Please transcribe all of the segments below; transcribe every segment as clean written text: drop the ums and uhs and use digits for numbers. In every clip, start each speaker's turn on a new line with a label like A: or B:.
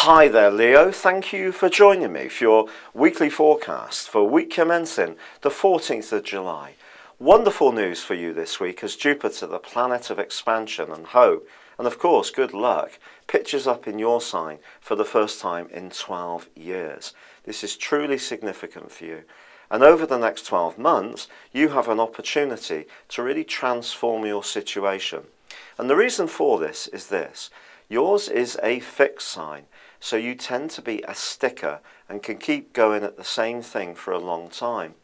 A: Hi there, Leo. Thank you for joining me for your weekly forecast for week commencing the 14th of July. Wonderful news for you this week as Jupiter, the planet of expansion and hope, and of course good luck, pitches up in your sign for the first time in 12 years. This is truly significant for you. And over the next 12 months, you have an opportunity to really transform your situation. And the reason for this is this. Yours is a fixed sign, so you tend to be a sticker and can keep going at the same thing for a long time.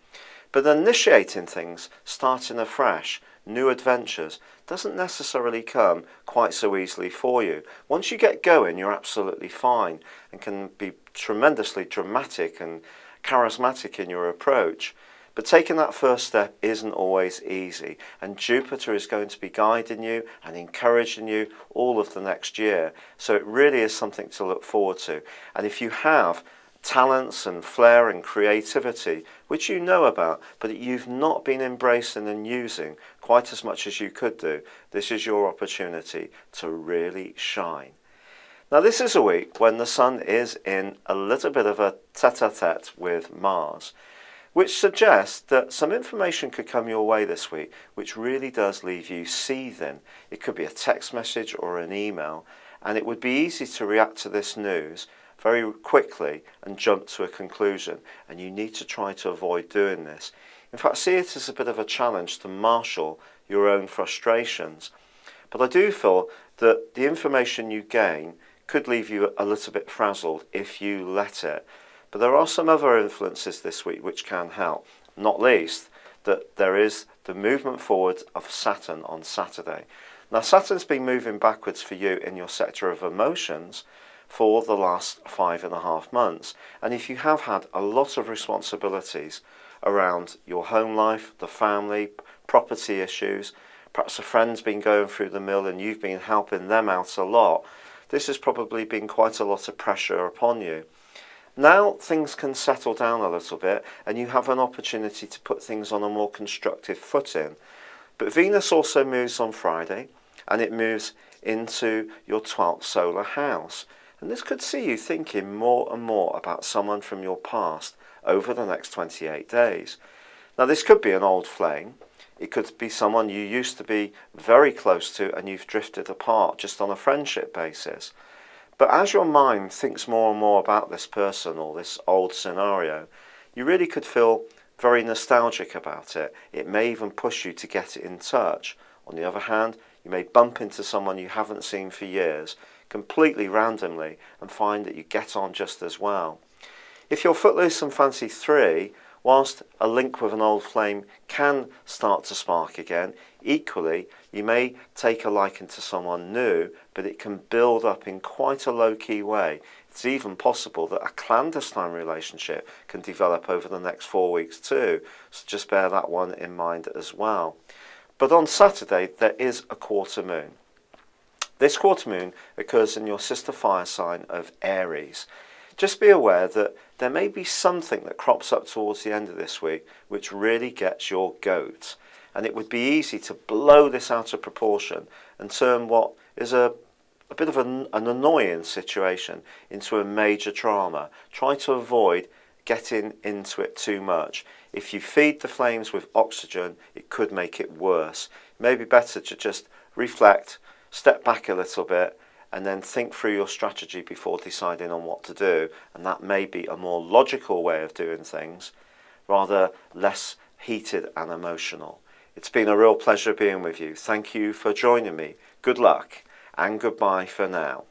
A: But initiating things, starting afresh, new adventures, doesn't necessarily come quite so easily for you. Once you get going, you're absolutely fine and can be tremendously dramatic and charismatic in your approach. But taking that first step isn't always easy, and Jupiter is going to be guiding you and encouraging you all of the next year. So it really is something to look forward to. And if you have talents and flair and creativity, which you know about, but you've not been embracing and using quite as much as you could do, this is your opportunity to really shine. Now this is a week when the Sun is in a little bit of a tete-a-tete with Mars, which suggests that some information could come your way this week, which really does leave you seething. It could be a text message or an email, and it would be easy to react to this news very quickly and jump to a conclusion, and you need to try to avoid doing this. In fact, see it as a bit of a challenge to marshal your own frustrations. But I do feel that the information you gain could leave you a little bit frazzled if you let it. But there are some other influences this week which can help, not least that there is the movement forward of Saturn on Saturday. Now Saturn's been moving backwards for you in your sector of emotions for the last 5.5 months. And if you have had a lot of responsibilities around your home life, the family, property issues, perhaps a friend's been going through the mill and you've been helping them out a lot, this has probably been quite a lot of pressure upon you. Now things can settle down a little bit and you have an opportunity to put things on a more constructive footing. But Venus also moves on Friday and it moves into your 12th solar house. And this could see you thinking more and more about someone from your past over the next 28 days. Now this could be an old flame. It could be someone you used to be very close to and you've drifted apart just on a friendship basis. But as your mind thinks more and more about this person or this old scenario, you really could feel very nostalgic about it. It may even push you to get in touch. On the other hand, you may bump into someone you haven't seen for years, completely randomly, and find that you get on just as well. If you're footloose and fancy 3, whilst a link with an old flame can start to spark again, equally you may take a liking to someone new, but it can build up in quite a low-key way. It's even possible that a clandestine relationship can develop over the next 4 weeks too, so just bear that one in mind as well. But on Saturday there is a quarter moon. This quarter moon occurs in your sister fire sign of Aries. Just be aware that there may be something that crops up towards the end of this week which really gets your goat. And it would be easy to blow this out of proportion and turn what is a bit of an annoying situation into a major drama. Try to avoid getting into it too much. If you feed the flames with oxygen, it could make it worse. It may be better to just reflect, step back a little bit, and then think through your strategy before deciding on what to do. And that may be a more logical way of doing things, rather less heated and emotional. It's been a real pleasure being with you. Thank you for joining me. Good luck and goodbye for now.